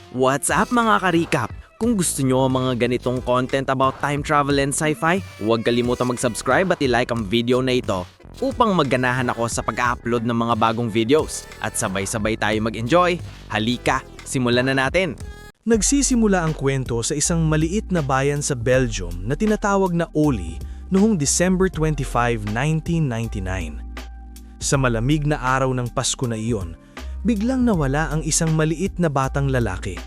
What's up mga ka-recap? Kung gusto nyo ang mga ganitong content about time travel and sci-fi, huwag kalimutang mag-subscribe at i-like ang video na ito upang magganahan ako sa pag-upload ng mga bagong videos at sabay-sabay tayo mag-enjoy. Halika, simulan na natin! Nagsisimula ang kwento sa isang maliit na bayan sa Belgium na tinatawag na Oli noong December 25, 1999. Sa malamig na araw ng Pasko na iyon, biglang nawala ang isang maliit na batang lalaki.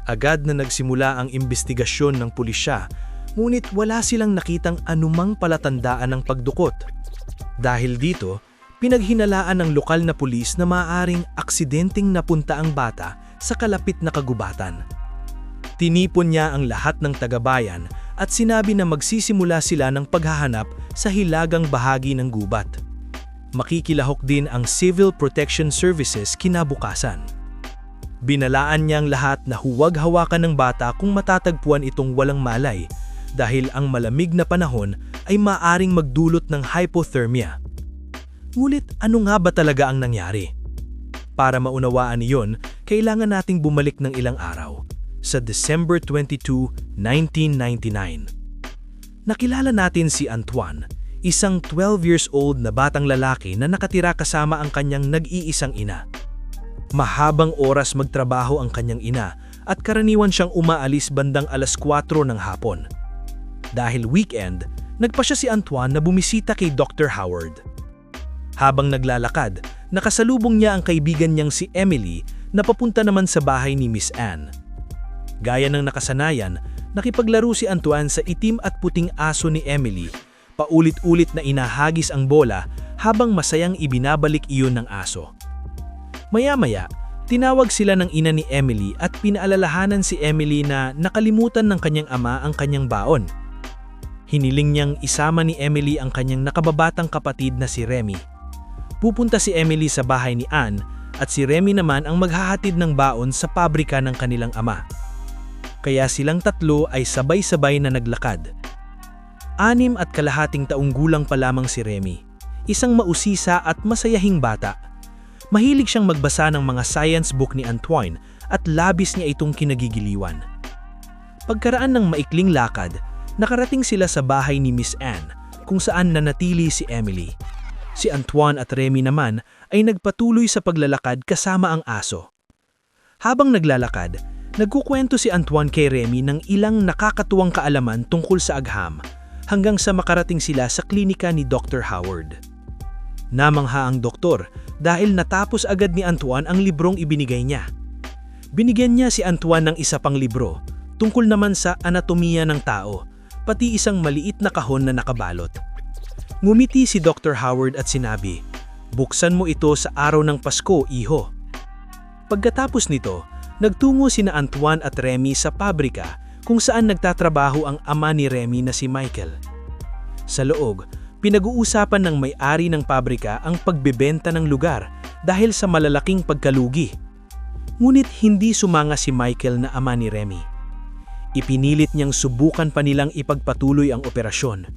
Agad na nagsimula ang imbestigasyon ng pulisya, ngunit wala silang nakitang anumang palatandaan ng pagdukot. Dahil dito, pinaghinalaan ng lokal na pulis na maaaring aksidenteng napunta ang bata sa kalapit na kagubatan. Tinipon niya ang lahat ng tagabayan at sinabi na magsisimula sila ng paghahanap sa hilagang bahagi ng gubat. Makikilahok din ang Civil Protection Services kinabukasan. Binalaan niyang lahat na huwag hawakan ng bata kung matatagpuan itong walang malay dahil ang malamig na panahon ay maaring magdulot ng hypothermia. Ngunit ano nga ba talaga ang nangyari? Para maunawaan iyon, kailangan nating bumalik ng ilang araw sa December 22, 1999. Nakilala natin si Antoine, isang 12 years old na batang lalaki na nakatira kasama ang kanyang nag-iisang ina. Mahabang oras magtrabaho ang kanyang ina at karaniwan siyang umaalis bandang alas 4 ng hapon. Dahil weekend, nagpasya si Antoine na bumisita kay Dr. Howard. Habang naglalakad, nakasalubong niya ang kaibigan niyang si Emily na papunta naman sa bahay ni Miss Anne. Gaya ng nakasanayan, nakipaglaro si Antoine sa itim at puting aso ni Emily, paulit-ulit na inahagis ang bola habang masayang ibinabalik iyon ng aso. Maya-maya, tinawag sila ng ina ni Emily at pinaalalahanan si Emily na nakalimutan ng kanyang ama ang kanyang baon. Hiniling niyang isama ni Emily ang kanyang nakababatang kapatid na si Remy. Pupunta si Emily sa bahay ni Anne at si Remy naman ang maghahatid ng baon sa pabrika ng kanilang ama. Kaya silang tatlo ay sabay-sabay na naglakad. 6.5 taong gulang pa lamang si Remy, isang mausisa at masayahing bata. Mahilig siyang magbasa ng mga science book ni Antoine at labis niya itong kinagigiliwan. Pagkaraan ng maikling lakad, nakarating sila sa bahay ni Miss Anne kung saan nanatili si Emily. Si Antoine at Remy naman ay nagpatuloy sa paglalakad kasama ang aso. Habang naglalakad, nagkukwento si Antoine kay Remy ng ilang nakakatuwang kaalaman tungkol sa agham hanggang sa makarating sila sa klinika ni Dr. Howard. Namangha ang doktor dahil natapos agad ni Antoine ang librong ibinigay niya. Binigyan niya si Antoine ng isa pang libro tungkol naman sa anatomiya ng tao, pati isang maliit na kahon na nakabalot. Ngumiti si Dr. Howard at sinabi, "Buksan mo ito sa araw ng Pasko, iho." Pagkatapos nito, nagtungo sina Antoine at Remy sa pabrika kung saan nagtatrabaho ang ama ni Remy na si Michael. Sa loob, pinag-uusapan ng may-ari ng pabrika ang pagbebenta ng lugar dahil sa malalaking pagkalugi. Ngunit hindi sumanga si Michael na ama ni Remy. Ipinilit niyang subukan pa nilang ipagpatuloy ang operasyon.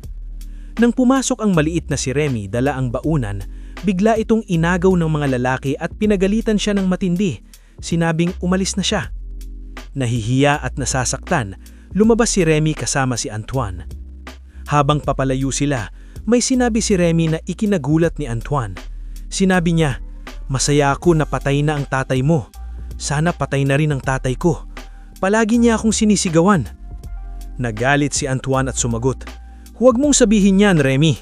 Nang pumasok ang maliit na si Remy dala ang baunan, bigla itong inagaw ng mga lalaki at pinagalitan siya ng matindi. Sinabing umalis na siya. Nahihiya at nasasaktan, lumabas si Remy kasama si Antoine. Habang papalayo sila, may sinabi si Remy na ikinagulat ni Antoine. Sinabi niya, "Masaya ako na patay na ang tatay mo. Sana patay na rin ang tatay ko. Palagi niya akong sinisigawan." Nagalit si Antoine at sumagot, "Huwag mong sabihin yan, Remy."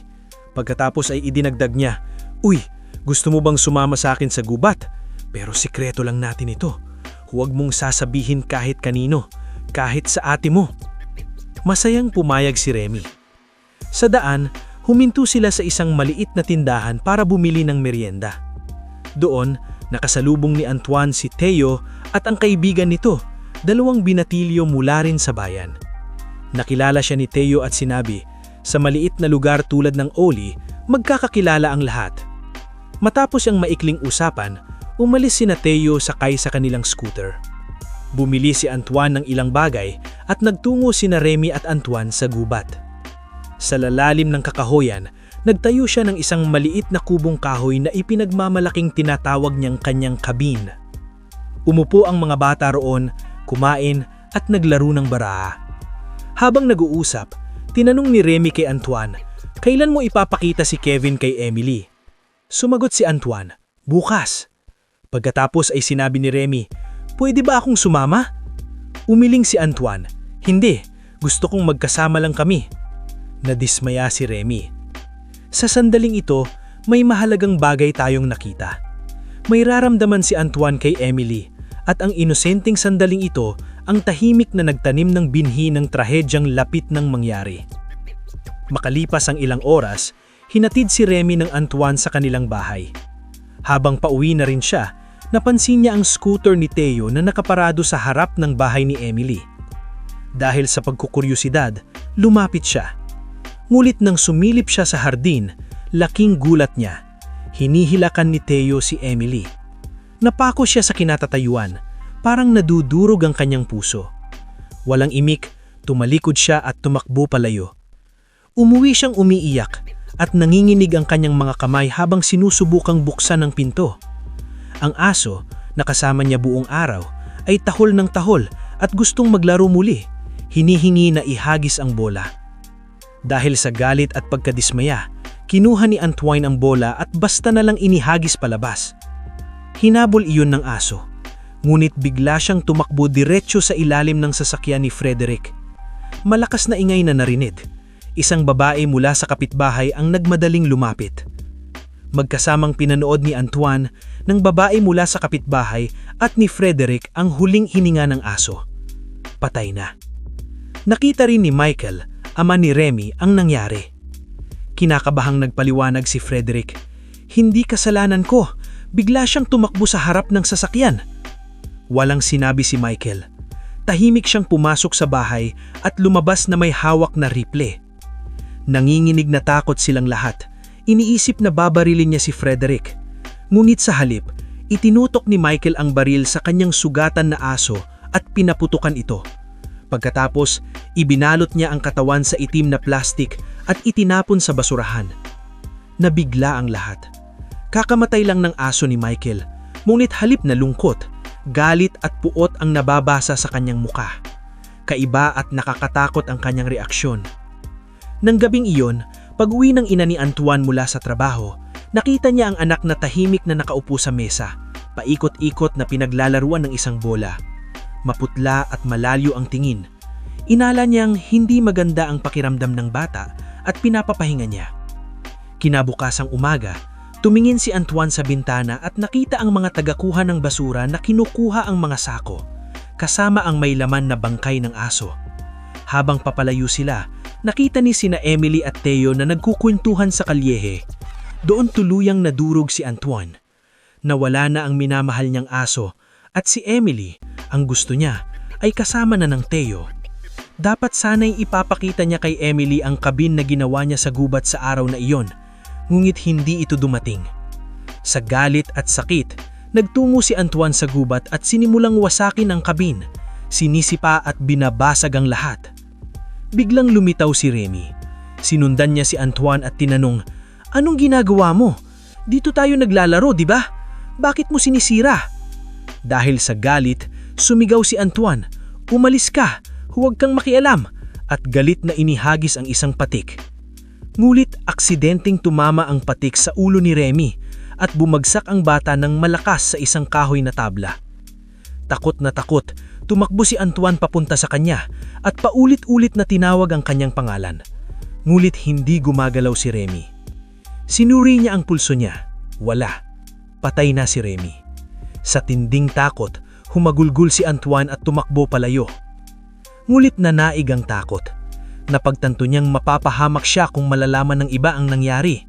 Pagkatapos ay idinagdag niya, "Uy, gusto mo bang sumama sa akin sa gubat? Pero sikreto lang natin ito. Huwag mong sasabihin kahit kanino, kahit sa ate mo." Masayang pumayag si Remy. Sa daan, huminto sila sa isang maliit na tindahan para bumili ng merienda. Doon, nakasalubong ni Antoine si Theo at ang kaibigan nito, dalawang binatilyo mula rin sa bayan. Nakilala siya ni Theo at sinabi, sa maliit na lugar tulad ng Oli, magkakakilala ang lahat. Matapos ang maikling usapan, umalis sina Theo sakay sa kanilang scooter. Bumili si Antoine ng ilang bagay at nagtungo sina Remy at Antoine sa gubat. Sa lalalim ng kakahoyan, nagtayo siya ng isang maliit na kubong kahoy na ipinagmamalaking tinatawag niyang kanyang kabin. Umupo ang mga bata roon, kumain at naglaro ng baraha. Habang nag-uusap, tinanong ni Remy kay Antoine, kailan mo ipapakita si Kevin kay Emily? Sumagot si Antoine, bukas. Pagkatapos ay sinabi ni Remy, pwede ba akong sumama? Umiling si Antoine, hindi, gusto kong magkasama lang kami. Nadismaya si Remy. Sa sandaling ito, may mahalagang bagay tayong nakita. May raramdaman si Antoine kay Emily at ang inosenteng sandaling ito ang tahimik na nagtanim ng binhi ng trahedyang lapit ng mangyari. Makalipas ang ilang oras, hinatid si Remy ng Antoine sa kanilang bahay. Habang pauwi na rin siya, napansin niya ang scooter ni Theo na nakaparado sa harap ng bahay ni Emily. Dahil sa pagkukuryusidad, lumapit siya. Ngulit nang sumilip siya sa hardin, laking gulat niya. Hinihilakan ni Theo si Emily. Napako siya sa kinatatayuan, parang nadudurog ang kanyang puso. Walang imik, tumalikod siya at tumakbo palayo. Umuwi siyang umiiyak at nanginginig ang kanyang mga kamay habang sinusubukang buksan ang pinto. Ang aso, na kasama niya buong araw, ay tahol ng tahol at gustong maglaro muli. Hinihingi na ihagis ang bola. Dahil sa galit at pagkadismaya, kinuha ni Antoine ang bola at basta na lang inihagis palabas. Hinabol iyon ng aso, ngunit bigla siyang tumakbo diretso sa ilalim ng sasakyan ni Frederick. Malakas na ingay na narinig. Isang babae mula sa kapitbahay ang nagmadaling lumapit. Magkasamang pinanood ni Antoine ng babae mula sa kapitbahay at ni Frederick ang huling hininga ng aso. Patay na. Nakita rin ni Michael, ama ni Remy, ang nangyari. Kinakabahang nagpaliwanag si Frederick, hindi kasalanan ko, bigla siyang tumakbo sa harap ng sasakyan. Walang sinabi si Michael. Tahimik siyang pumasok sa bahay at lumabas na may hawak na rifle. Nanginginig na takot silang lahat. Iniisip na babarilin niya si Frederick. Ngunit sa halip, itinutok ni Michael ang baril sa kanyang sugatan na aso at pinaputukan ito. Pagkatapos, ibinalot niya ang katawan sa itim na plastik at itinapon sa basurahan. Nabigla ang lahat. Kakamatay lang ng aso ni Michael, ngunit halip na lungkot, galit at puot ang nababasa sa kanyang muka. Kaiba at nakakatakot ang kanyang reaksyon. Nang gabing iyon, pag-uwi ng ina ni Antoine mula sa trabaho, nakita niya ang anak na tahimik na nakaupo sa mesa, paikot-ikot na pinaglalaruan ng isang bola. Maputla at malayo ang tingin. Inala niyang hindi maganda ang pakiramdam ng bata at pinapapahinga niya. Kinabukasang umaga, tumingin si Antoine sa bintana at nakita ang mga tagakuha ng basura na kinukuha ang mga sako, kasama ang may laman na bangkay ng aso. Habang papalayo sila, nakita ni sina Emily at Theo na nagkukwentuhan sa kalyehe. Doon tuluyang nadurog si Antoine. Nawala na ang minamahal niyang aso at si Emily, ang gusto niya, ay kasama na ng Theo. Dapat sana'y ipapakita niya kay Emily ang kabin na ginawa niya sa gubat sa araw na iyon, ngunit hindi ito dumating. Sa galit at sakit, nagtungo si Antoine sa gubat at sinimulang wasakin ang kabin, sinisipa at binabasag ang lahat. Biglang lumitaw si Remy. Sinundan niya si Antoine at tinanong, "Anong ginagawa mo? Dito tayo naglalaro, di ba? Bakit mo sinisira?" Dahil sa galit, sumigaw si Antoine, "Umalis ka, huwag kang makialam," at galit na inihagis ang isang patik. Ngulit aksidenteng tumama ang patik sa ulo ni Remy at bumagsak ang bata ng malakas sa isang kahoy na tabla. Takot na takot, tumakbo si Antoine papunta sa kanya at paulit-ulit na tinawag ang kanyang pangalan. Ngulit hindi gumagalaw si Remy. Sinuri niya ang pulso niya. Wala. Patay na si Remy. Sa tinding takot, humagulgol si Antoine at tumakbo palayo. Ngulit nanaig ang takot. Napagtanto niyang mapapahamak siya kung malalaman ng iba ang nangyari.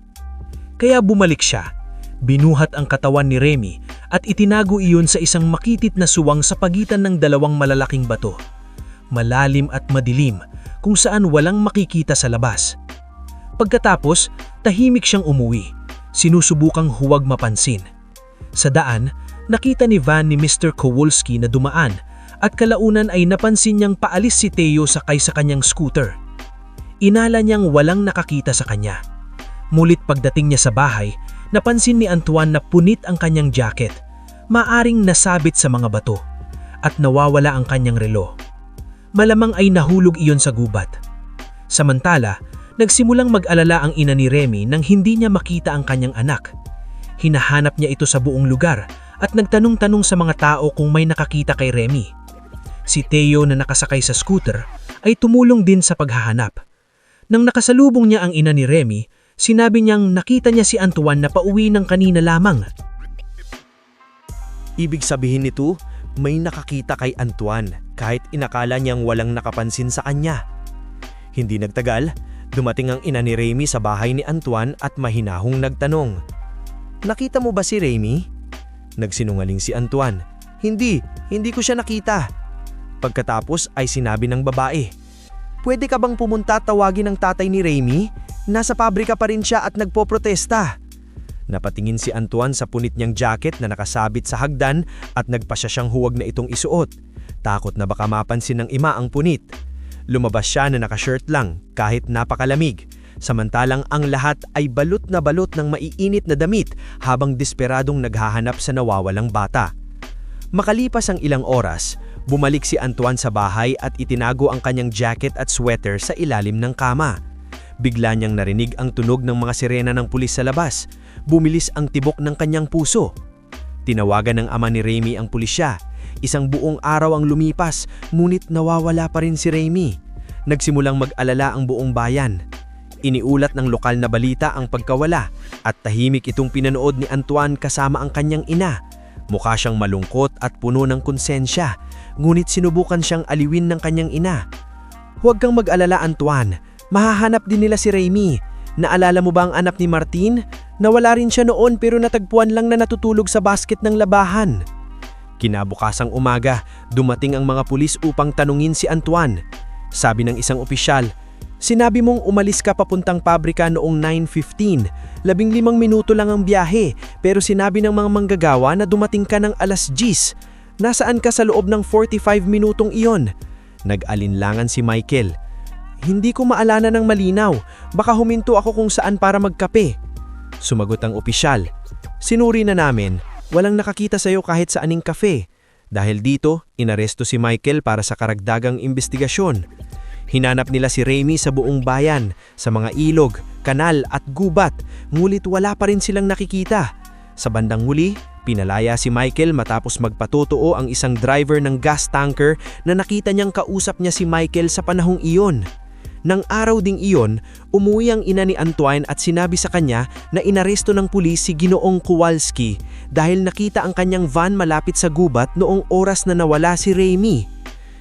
Kaya bumalik siya, binuhat ang katawan ni Remy at itinago iyon sa isang makitit na suwang sa pagitan ng dalawang malalaking bato. Malalim at madilim kung saan walang makikita sa labas. Pagkatapos, tahimik siyang umuwi, sinusubukang huwag mapansin. Sa daan, nakita ni van ni Mr. Kowalski na dumaan at kalaunan ay napansin niyang paalis si Theo sakay sa kanyang scooter. Inala niyang walang nakakita sa kanya. Mulit pagdating niya sa bahay, napansin ni Antoine na punit ang kanyang jacket. maaring nasabit sa mga bato at nawawala ang kanyang relo. Malamang ay nahulog iyon sa gubat. Samantala, nagsimulang mag-alala ang ina ni Remy nang hindi niya makita ang kanyang anak. Hinahanap niya ito sa buong lugar at nagtanong-tanong sa mga tao kung may nakakita kay Remy. Si Theo na nakasakay sa scooter ay tumulong din sa paghahanap. Nang nakasalubong niya ang ina ni Remy, sinabi niyang nakita niya si Antoine na pauwi ng kanina lamang. Ibig sabihin nito, may nakakita kay Antoine kahit inakala niyang walang nakapansin sa kanya. Hindi nagtagal, dumating ang ina ni Remy sa bahay ni Antoine at mahinahong nagtanong, "Nakita mo ba si Remy?" Nagsinungaling si Antoine, Hindi ko siya nakita." Pagkatapos ay sinabi ng babae, "Pwede ka bang pumunta at tawagin ang tatay ni Remy? Nasa pabrika pa rin siya at nagpoprotesta." Napatingin si Antoine sa punit niyang jacket na nakasabit sa hagdan at nagpasya siyang huwag na itong isuot. Takot na baka mapansin ng ima ang punit. Lumabas siya na nakashirt lang kahit napakalamig. Samantalang ang lahat ay balot na balot ng maiinit na damit habang desperadong naghahanap sa nawawalang bata. Makalipas ang ilang oras, bumalik si Antoine sa bahay at itinago ang kanyang jacket at sweater sa ilalim ng kama. Bigla niyang narinig ang tunog ng mga sirena ng pulis sa labas. Bumilis ang tibok ng kanyang puso. Tinawagan ng ama ni Remy ang pulisya. Isang buong araw ang lumipas, ngunit nawawala pa rin si Remy. Nagsimulang mag-alala ang buong bayan. Iniulat ng lokal na balita ang pagkawala at tahimik itong pinanood ni Antoine kasama ang kanyang ina. Mukha siyang malungkot at puno ng konsensya, ngunit sinubukan siyang aliwin ng kanyang ina. "Huwag kang mag-alala, Antoine. Mahahanap din nila si Remy. Naalala mo ba ang anak ni Martin? Nawala rin siya noon pero natagpuan lang na natutulog sa basket ng labahan." Kinabukasang umaga, dumating ang mga pulis upang tanungin si Antoine. Sabi ng isang opisyal, "Sinabi mong umalis ka papuntang pabrika noong 9:15. 15 minuto lang ang biyahe, pero sinabi ng mga manggagawa na dumating ka ng 10:00. Nasaan ka sa loob ng 45 minutong iyon?" Nag-alinlangan si Michael. "Hindi ko maalala ng malinaw. Baka huminto ako kung saan para magkape." Sumagot ang opisyal, "Sinuri na namin. Walang nakakita sa iyo kahit sa aning kafe." Dahil dito, inaresto si Michael para sa karagdagang investigasyon. Hinanap nila si Remy sa buong bayan, sa mga ilog, kanal at gubat, ngulit wala pa rin silang nakikita. Sa bandang huli, pinalaya si Michael matapos magpatotoo ang isang driver ng gas tanker na nakita niyang kausap niya si Michael sa panahong iyon. Nang araw ding iyon, umuwi ang ina ni Antoine at sinabi sa kanya na inaresto ng pulis si Ginoong Kowalski dahil nakita ang kanyang van malapit sa gubat noong oras na nawala si Remy.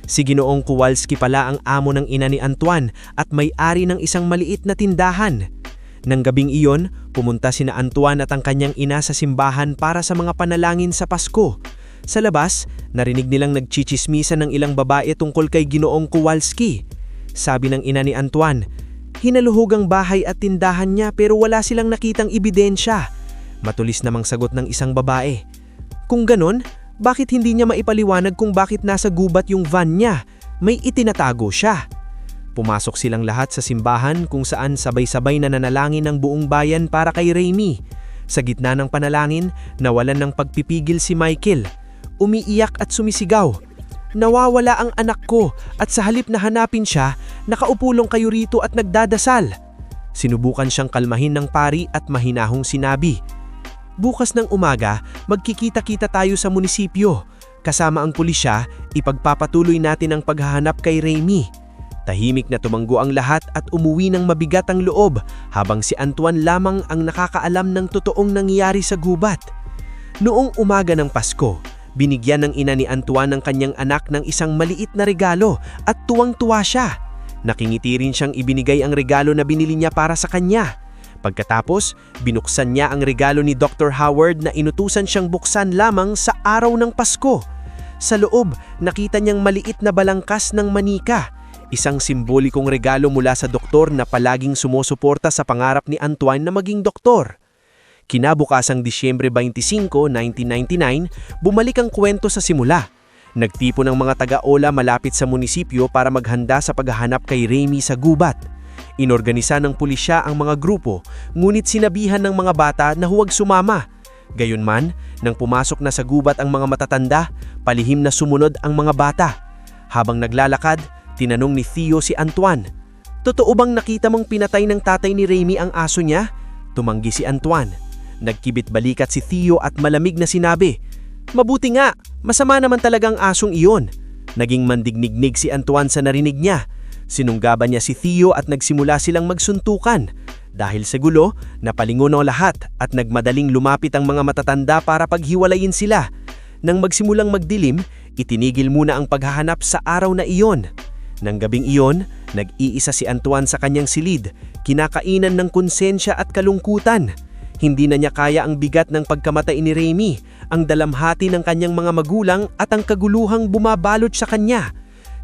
Si Ginoong Kowalski pala ang amo ng ina ni Antoine at may-ari ng isang maliit na tindahan. Nang gabing iyon, pumunta sina Antoine at ang kanyang ina sa simbahan para sa mga panalangin sa Pasko. Sa labas, narinig nilang nagchichismisan ng ilang babae tungkol kay Ginoong Kowalski. Sabi ng ina ni Antoine, "Hinaluhog ang bahay at tindahan niya pero wala silang nakitang ebidensya." Matulis namang sagot ng isang babae, "Kung ganon, bakit hindi niya maipaliwanag kung bakit nasa gubat yung van niya? May itinatago siya." Pumasok silang lahat sa simbahan kung saan sabay-sabay na nanalangin ng buong bayan para kay Remy. Sa gitna ng panalangin, nawalan ng pagpipigil si Michael. Umiiyak at sumisigaw, "Nawawala ang anak ko at sa halip na hanapin siya, nakaupulong kayo rito at nagdadasal." Sinubukan siyang kalmahin ng pari at mahinahong sinabi, "Bukas ng umaga, magkikita-kita tayo sa munisipyo. Kasama ang pulisya, ipagpapatuloy natin ang paghahanap kay Remy." Tahimik na tumanggo ang lahat at umuwi ng mabigat ang loob habang si Antoine lamang ang nakakaalam ng totoong nangyayari sa gubat. Noong umaga ng Pasko, binigyan ng ina ni Antoine ang kanyang anak ng isang maliit na regalo at tuwang-tuwa siya. Nakingiti rin siyang ibinigay ang regalo na binili niya para sa kanya. Pagkatapos, binuksan niya ang regalo ni Dr. Howard na inutusan siyang buksan lamang sa araw ng Pasko. Sa loob, nakita niyang maliit na balangkas ng manika, isang simbolikong regalo mula sa doktor na palaging sumusuporta sa pangarap ni Antoine na maging doktor. Kinabukasang Disyembre 25, 1999, bumalik ang kwento sa simula. Nagtipon ng mga taga-ola malapit sa munisipyo para maghanda sa paghahanap kay Remy sa gubat. Inorganisa ng pulisya ang mga grupo, ngunit sinabihan ng mga bata na huwag sumama. Gayunman, nang pumasok na sa gubat ang mga matatanda, palihim na sumunod ang mga bata. Habang naglalakad, tinanong ni Theo si Antoine, "Totoo bang nakita mong pinatay ng tatay ni Remy ang aso niya?" Tumanggi si Antoine. Nagkibit balikat si Theo at malamig na sinabi, "Mabuti nga, masama naman talagang asong iyon." Naging mandignignig si Antoine sa narinig niya. Sinunggaban niya si Theo at nagsimula silang magsuntukan. Dahil sa gulo, napalingon ang lahat at nagmadaling lumapit ang mga matatanda para paghiwalayin sila. Nang magsimulang magdilim, itinigil muna ang paghahanap sa araw na iyon. Nang gabing iyon, nag-iisa si Antoine sa kanyang silid, kinakainan ng konsensya at kalungkutan. Hindi na niya kaya ang bigat ng pagkamatay ni Remy, ang dalamhati ng kanyang mga magulang at ang kaguluhang bumabalot sa kanya.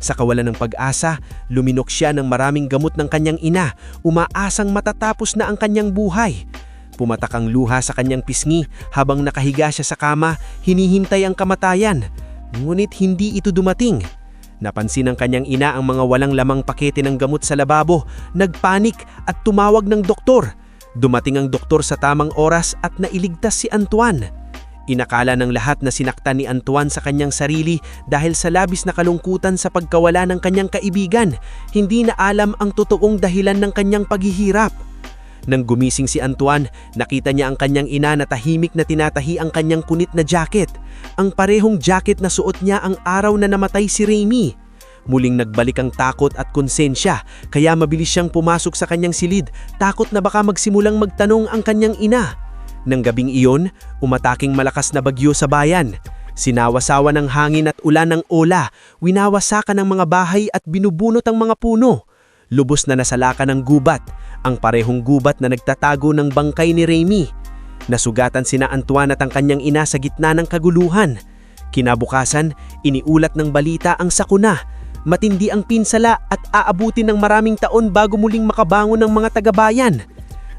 Sa kawalan ng pag-asa, luminok siya ng maraming gamot ng kanyang ina, umaasang matatapos na ang kanyang buhay. Pumatak ang luha sa kanyang pisngi habang nakahiga siya sa kama, hinihintay ang kamatayan. Ngunit hindi ito dumating. Napansin ng kanyang ina ang mga walang lamang pakete ng gamot sa lababo, nagpanik at tumawag ng doktor. Dumating ang doktor sa tamang oras at nailigtas si Antoine. Inakala ng lahat na sinaktan ni Antoine sa kanyang sarili dahil sa labis na kalungkutan sa pagkawala ng kanyang kaibigan. Hindi na alam ang totoong dahilan ng kanyang paghihirap. Nang gumising si Antoine, nakita niya ang kanyang ina na tahimik na tinatahi ang kanyang punit na jacket. Ang parehong jacket na suot niya ang araw na namatay si Remy. Muling nagbalik ang takot at konsensya, kaya mabilis siyang pumasok sa kanyang silid, takot na baka magsimulang magtanong ang kanyang ina. Nang gabing iyon, umataking malakas na bagyo sa bayan. Sinawasawa ng hangin at ulan ng ola, winawasakan ang mga bahay at binubunot ang mga puno. Lubos na nasalakan ng gubat, ang parehong gubat na nagtatago ng bangkay ni Remy. Nasugatan sina Antoine at ang kanyang ina sa gitna ng kaguluhan. Kinabukasan, iniulat ng balita ang sakuna. Matindi ang pinsala at aabutin ng maraming taon bago muling makabangon ng mga taga-bayan.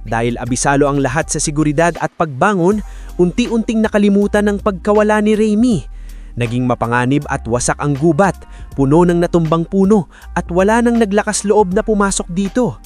Dahil abisalo ang lahat sa seguridad at pagbangon, unti-unting nakalimutan ang pagkawala ni Remy. Naging mapanganib at wasak ang gubat, puno ng natumbang puno at wala nang naglakas loob na pumasok dito.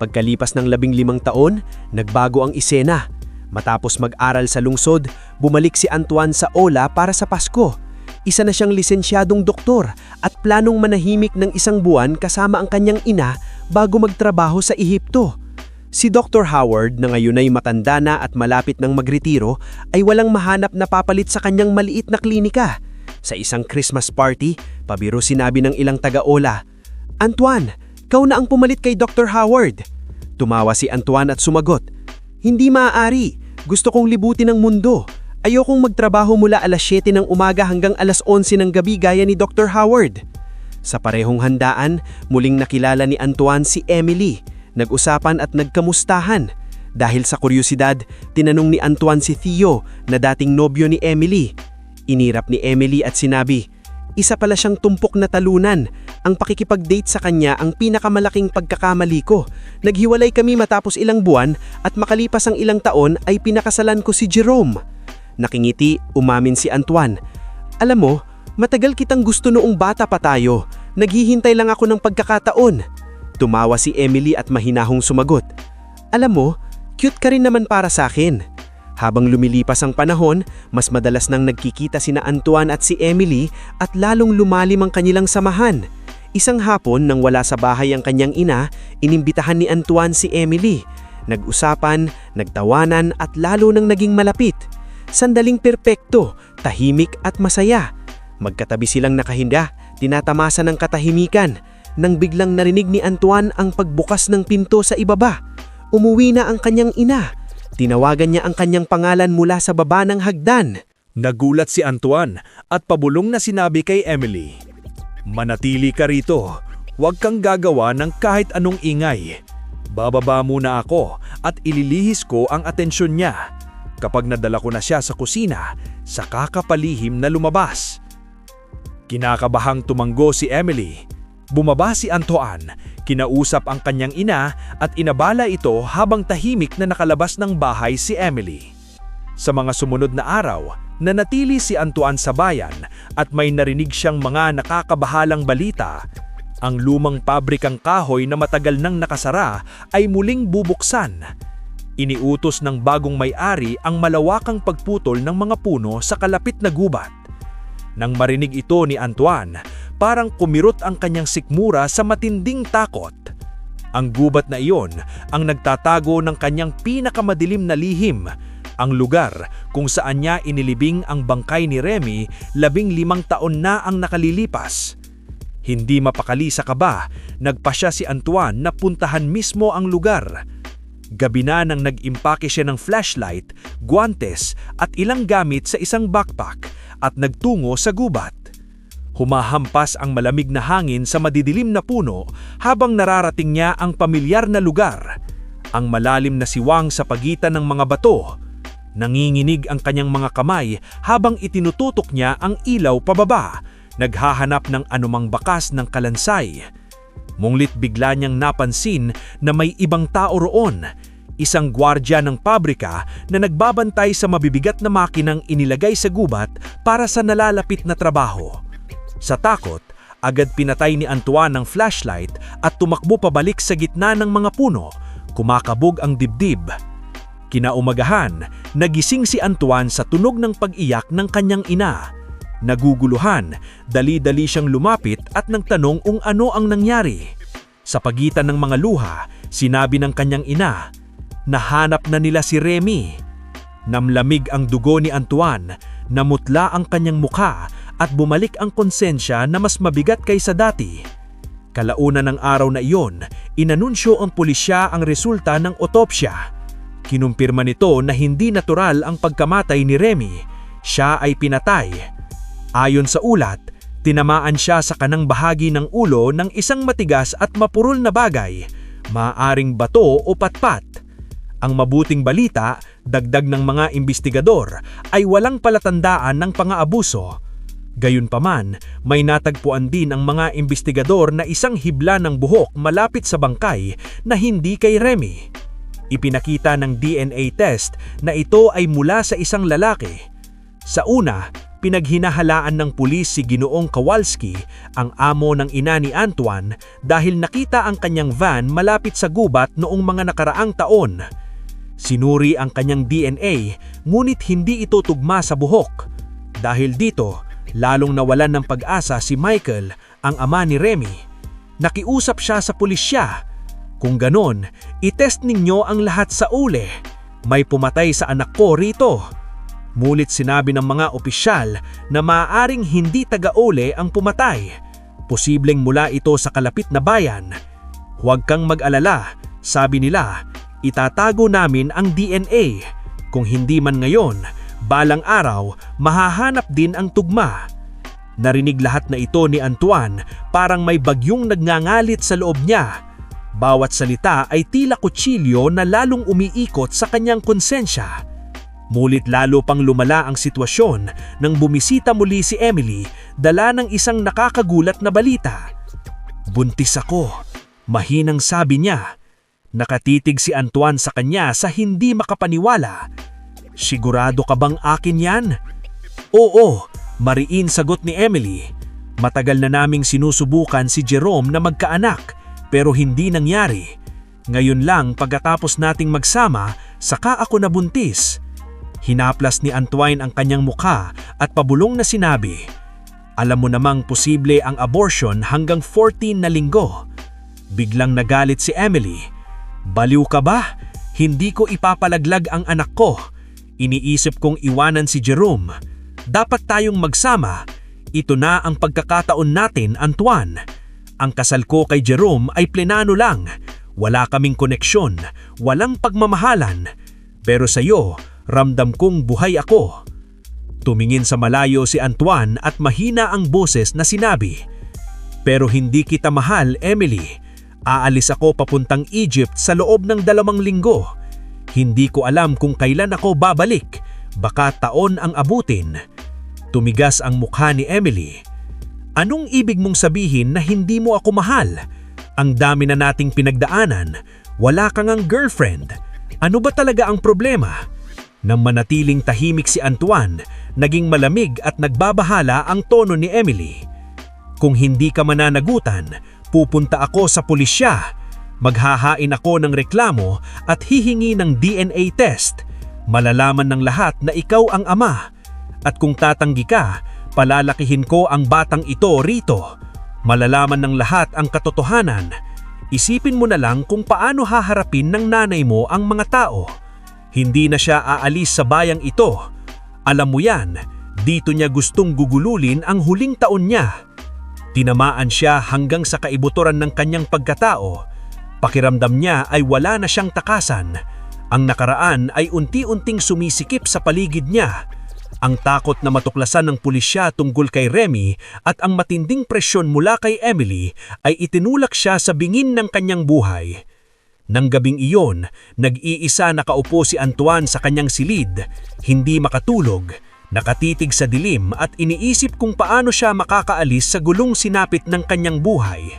Pagkalipas ng 15 taon, nagbago ang isena. Matapos mag-aral sa lungsod, bumalik si Antoine sa Ola para sa Pasko. Isa na siyang lisensyadong doktor at planong manahimik ng 1 buwan kasama ang kanyang ina bago magtrabaho sa Ehipto. Si Dr. Howard na ngayon ay matanda na at malapit ng magretiro ay walang mahanap na papalit sa kanyang maliit na klinika. Sa isang Christmas party, pabiro sinabi ng ilang taga-Ola, "Antoine, kau na ang pumalit kay Dr. Howard." Tumawa si Antoine at sumagot, "Hindi maaari. Gusto kong libutin ang mundo. Ayokong magtrabaho mula alas 7 ng umaga hanggang alas 11 ng gabi gaya ni Dr. Howard." Sa parehong handaan, muling nakilala ni Antoine si Emily. Nag-usapan at nagkamustahan. Dahil sa kuryosidad, tinanong ni Antoine si Theo na dating nobyo ni Emily. Inirap ni Emily at sinabi, "Isa pala siyang tumpok na talunan. Ang pakikipag-date sa kanya ang pinakamalaking pagkakamali ko. Naghiwalay kami matapos ilang buwan at makalipas ang ilang taon ay pinakasalan ko si Jerome." Nakingiti, umamin si Antoine. "Alam mo, matagal kitang gusto noong bata pa tayo. Naghihintay lang ako ng pagkakataon." Tumawa si Emily at mahinahong sumagot, "Alam mo, cute ka rin naman para sa akin." Habang lumilipas ang panahon, mas madalas nang nagkikita sina Antoine at si Emily at lalong lumalim ang kanilang samahan. Isang hapon nang wala sa bahay ang kanyang ina, inimbitahan ni Antoine si Emily. Nag-usapan, nagtawanan at lalo nang naging malapit. Sandaling perpekto, tahimik at masaya. Magkatabi silang nakahinda, tinatamasa ng katahimikan. Nang biglang narinig ni Antoine ang pagbukas ng pinto sa ibaba. Umuwi na ang kanyang ina. Tinawagan niya ang kanyang pangalan mula sa baba ng hagdan. Nagulat si Antoine at pabulong na sinabi kay Emily, "Manatili ka rito. Huwag kang gagawa ng kahit anong ingay. Bababa muna ako at ililihis ko ang atensyon niya. Kapag nadala ko na siya sa kusina, saka kapalihim na lumabas." Kinakabahang tumanggo si Emily. Bumaba si Antoine, kinausap ang kanyang ina at inabala ito habang tahimik na nakalabas ng bahay si Emily. Sa mga sumunod na araw, nanatili si Antoine sa bayan at may narinig siyang mga nakakabahalang balita. Ang lumang pabrikang kahoy na matagal nang nakasara ay muling bubuksan. Iniutos ng bagong may-ari ang malawakang pagputol ng mga puno sa kalapit na gubat. Nang marinig ito ni Antoine, parang kumirot ang kanyang sikmura sa matinding takot. Ang gubat na iyon ang nagtatago ng kanyang pinakamadilim na lihim, ang lugar kung saan niya inilibing ang bangkay ni Remy 15 taon na ang nakalilipas. Hindi mapakali sa kaba, nagpasya si Antoine na puntahan mismo ang lugar. Gabi na nang nag-impake siya ng flashlight, guwantes at ilang gamit sa isang backpack at nagtungo sa gubat. Humahampas ang malamig na hangin sa madidilim na puno habang nararating niya ang pamilyar na lugar. Ang malalim na siwang sa pagitan ng mga bato. Nanginginig ang kanyang mga kamay habang itinututok niya ang ilaw pababa, naghahanap ng anumang bakas ng kalansay. Munglit bigla niyang napansin na may ibang tao roon, isang gwardya ng pabrika na nagbabantay sa mabibigat na makinang inilagay sa gubat para sa nalalapit na trabaho. Sa takot, agad pinatay ni Antoine ang flashlight at tumakbo pabalik sa gitna ng mga puno, kumakabog ang dibdib. Kinaumagahan, nagising si Antoine sa tunog ng pag-iyak ng kanyang ina. Naguguluhan, dali-dali siyang lumapit at nagtanong kung ano ang nangyari. Sa pagitan ng mga luha, sinabi ng kanyang ina, nahanap na nila si Remy. Namlamig ang dugo ni Antoine, namutla ang kanyang mukha at bumalik ang konsensya na mas mabigat kaysa dati. Kalaunan ng araw na iyon, inanunsyo ang pulisya ang resulta ng otopsya. Kinumpirma nito na hindi natural ang pagkamatay ni Remy. Siya ay pinatay. Ayon sa ulat, tinamaan siya sa kanang bahagi ng ulo ng isang matigas at mapurol na bagay, maaaring bato o patpat. Ang mabuting balita, dagdag ng mga imbestigador, ay walang palatandaan ng pang-aabuso. Gayunpaman, may natagpuan din ang mga imbestigador na isang hibla ng buhok malapit sa bangkay na hindi kay Remy. Ipinakita ng DNA test na ito ay mula sa isang lalaki. Sa una, pinaghinahalaan ng pulis si Ginoong Kowalski, ang amo ng ina ni Antoine, dahil nakita ang kanyang van malapit sa gubat noong mga nakaraang taon. Sinuri ang kanyang DNA, ngunit hindi ito tugma sa buhok. Dahil dito, lalong nawalan ng pag-asa si Michael, ang ama ni Remy. Nakiusap siya sa pulisya. Kung ganon, itest ninyo ang lahat sa uli. May pumatay sa anak ko rito. Mulit sinabi ng mga opisyal na maaaring hindi taga-uli ang pumatay. Posibleng mula ito sa kalapit na bayan. Huwag kang mag-alala, sabi nila, itatago namin ang DNA. Kung hindi man ngayon, balang araw, mahahanap din ang tugma. Narinig lahat na ito ni Antoine, parang may bagyong nagngangalit sa loob niya. Bawat salita ay tila kutsilyo na lalong umiikot sa kanyang konsensya. Mulit lalo pang lumala ang sitwasyon nang bumisita muli si Emily, dala ng isang nakakagulat na balita. Buntis ako, mahinang sabi niya. Nakatitig si Antoine sa kanya sa hindi makapaniwala. Sigurado ka bang akin yan? Oo, mariin sagot ni Emily. Matagal na naming sinusubukan si Jerome na magkaanak, pero hindi nangyari. Ngayon lang pagkatapos nating magsama, saka ako nabuntis. Hinaplas ni Antoine ang kanyang mukha at pabulong na sinabi, alam mo namang posible ang abortion hanggang 14 na linggo. Biglang nagalit si Emily. Baliw ka ba? Hindi ko ipapalaglag ang anak ko. Iniisip kong iwanan si Jerome. Dapat tayong magsama. Ito na ang pagkakataon natin, Antoine. Ang kasal ko kay Jerome ay plenano lang. Wala kaming koneksyon, walang pagmamahalan. Pero sa iyo, ramdam kong buhay ako. Tumingin sa malayo si Antoine at mahina ang boses na sinabi, pero hindi kita mahal, Emily. Aalis ako papuntang Egypt sa loob ng 2 linggo. Hindi ko alam kung kailan ako babalik. Baka taon ang abutin. Tumigas ang mukha ni Emily. Anong ibig mong sabihin na hindi mo ako mahal? Ang dami na nating pinagdaanan. Wala kang ang girlfriend. Ano ba talaga ang problema? Nang manatiling tahimik si Antoine, naging malamig at nagbabahala ang tono ni Emily. Kung hindi ka mananagutan, pupunta ako sa pulisya. Maghahain ako ng reklamo at hihingi ng DNA test. Malalaman ng lahat na ikaw ang ama. At kung tatanggi ka, palalakihin ko ang batang ito rito. Malalaman ng lahat ang katotohanan. Isipin mo na lang kung paano haharapin ng nanay mo ang mga tao. Hindi na siya aalis sa bayang ito. Alam mo yan, dito niya gustong gugululin ang huling taon niya. Tinamaan siya hanggang sa kaibuturan ng kanyang pagkatao. Pakiramdam niya ay wala na siyang takasan. Ang nakaraan ay unti-unting sumisikip sa paligid niya. Ang takot na matuklasan ng pulisya tungkol kay Remy at ang matinding presyon mula kay Emily ay itinulak siya sa bingin ng kanyang buhay. Nang gabing iyon, nag-iisa nakaupo si Antoine sa kanyang silid, hindi makatulog, nakatitig sa dilim at iniisip kung paano siya makakaalis sa gulong sinapit ng kanyang buhay.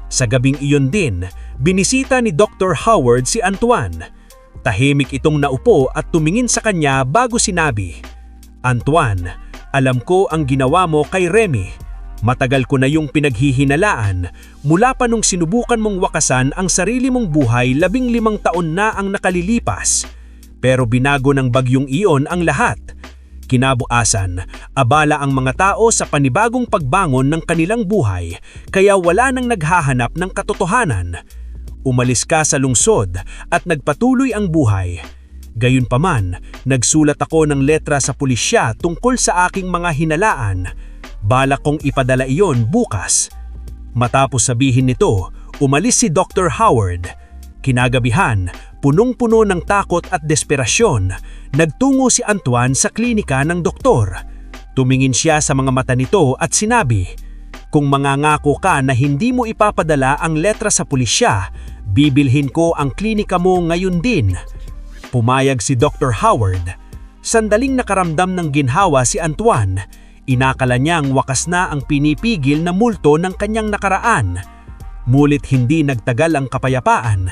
Sa gabing iyon din, binisita ni Dr. Howard si Antoine. Tahimik itong naupo at tumingin sa kanya bago sinabi, "Antoine, alam ko ang ginawa mo kay Remy. Matagal ko na yung pinaghihinalaan mula pa nung sinubukan mong wakasan ang sarili mong buhay 15 taon na ang nakalilipas. Pero binago ng bagyong iyon ang lahat. Kinabukasan, abala ang mga tao sa panibagong pagbangon ng kanilang buhay kaya wala nang naghahanap ng katotohanan. Umalis ka sa lungsod at nagpatuloy ang buhay. Gayunpaman, nagsulat ako ng letra sa pulisya tungkol sa aking mga hinalaan. Balak kong ipadala iyon bukas." Matapos sabihin nito, umalis si Dr. Howard. Kinagabihan, punong-puno ng takot at desperasyon, nagtungo si Antoine sa klinika ng doktor. Tumingin siya sa mga mata nito at sinabi, "Kung mangangako ka na hindi mo ipapadala ang letra sa pulisya, bibilhin ko ang klinika mo ngayon din." Pumayag si Dr. Howard. Sandaling nakaramdam ng ginhawa si Antoine. Inakala niyang wakas na ang pinipigil na multo ng kanyang nakaraan. Mulit hindi nagtagal ang kapayapaan.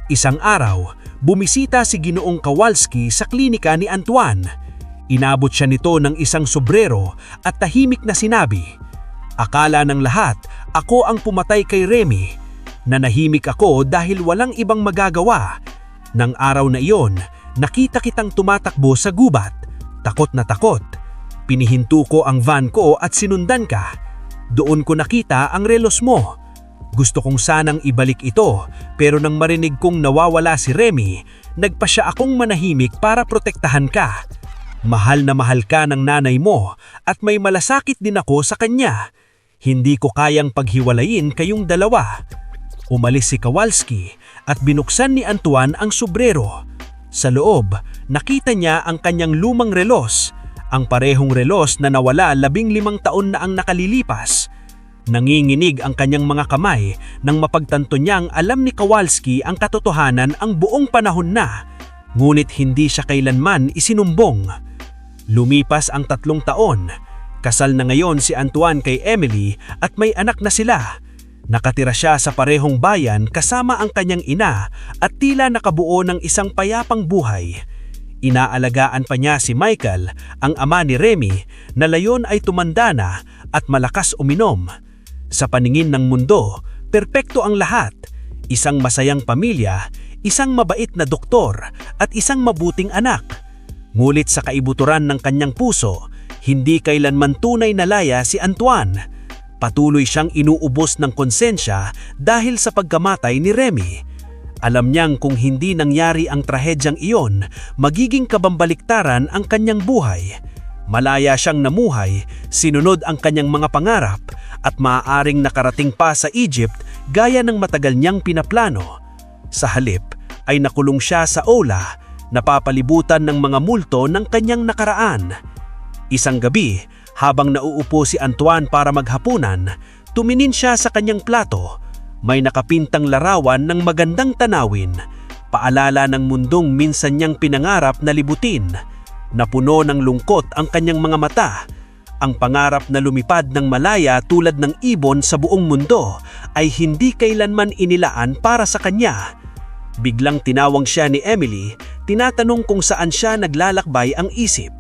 Isang araw, bumisita si Ginoong Kowalski sa klinika ni Antoine. Inabot siya nito ng isang sobrero at tahimik na sinabi, "Akala ng lahat, ako ang pumatay kay Remy. Nanahimik ako dahil walang ibang magagawa. Nang araw na iyon, nakita kitang tumatakbo sa gubat. Takot na takot. Pinihinto ko ang van ko at sinundan ka. Doon ko nakita ang relos mo. Gusto kong sanang ibalik ito, pero nang marinig kong nawawala si Remy, nagpasya akong manahimik para protektahan ka. Mahal na mahal ka ng nanay mo at may malasakit din ako sa kanya. Hindi ko kayang paghiwalayin kayong dalawa." Umalis si Kowalski at binuksan ni Antoine ang sobrero. Sa loob, nakita niya ang kanyang lumang relos, ang parehong relos na nawala 15 taon na ang nakalilipas. Nanginginig ang kanyang mga kamay nang mapagtanto niyang alam ni Kowalski ang katotohanan ang buong panahon na, ngunit hindi siya kailanman isinumbong. Lumipas ang 3 taon. Kasal na ngayon si Antoine kay Emily at may anak na sila. Nakatira siya sa parehong bayan kasama ang kanyang ina at tila nakabuo ng isang payapang buhay. Inaalagaan pa niya si Michael, ang ama ni Remy, na layon ay tumanda na at malakas uminom. Sa paningin ng mundo, perpekto ang lahat. Isang masayang pamilya, isang mabait na doktor, at isang mabuting anak. Ngulit sa kaibuturan ng kanyang puso, hindi kailanman tunay na laya si Antoine. Patuloy siyang inuubos ng konsensya dahil sa pagkamatay ni Remy. Alam niyang kung hindi nangyari ang trahedyang iyon, magiging kabambaliktaran ang kanyang buhay. Malaya siyang namuhay, sinunod ang kanyang mga pangarap, at maaaring nakarating pa sa Egypt gaya ng matagal niyang pinaplano. Sa halip ay nakulong siya sa Ola, napapalibutan ng mga multo ng kanyang nakaraan. Isang gabi, habang nauupo si Antoine para maghapunan, tumingin siya sa kanyang plato. May nakapintang larawan ng magandang tanawin, paalala ng mundong minsan niyang pinangarap na libutin. Napuno ng lungkot ang kanyang mga mata. Ang pangarap na lumipad ng malaya tulad ng ibon sa buong mundo ay hindi kailanman inilaan para sa kanya. Biglang tinawag siya ni Emily, tinatanong kung saan siya naglalakbay ang isip.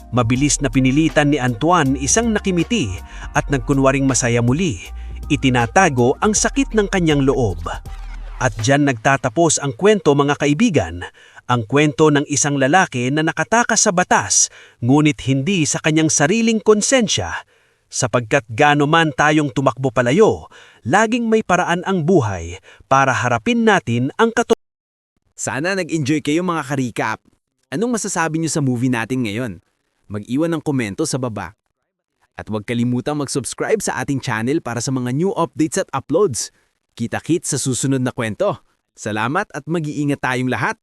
Mabilis na pinilitan ni Antoine isang nakimiti at nagkunwaring masaya muli. Itinatago ang sakit ng kanyang loob. At diyan nagtatapos ang kwento mga kaibigan, ang kwento ng isang lalaki na nakatakas sa batas ngunit hindi sa kanyang sariling konsensya. Sapagkat gaano man tayong tumakbo palayo, laging may paraan ang buhay para harapin natin ang Sana nag-enjoy kayo mga ka-recap. Anong masasabi niyo sa movie natin ngayon? Mag-iwan ng komento sa baba. At huwag kalimutang mag-subscribe sa ating channel para sa mga new updates at uploads. Kita-kits sa susunod na kwento. Salamat at mag-iingat tayong lahat.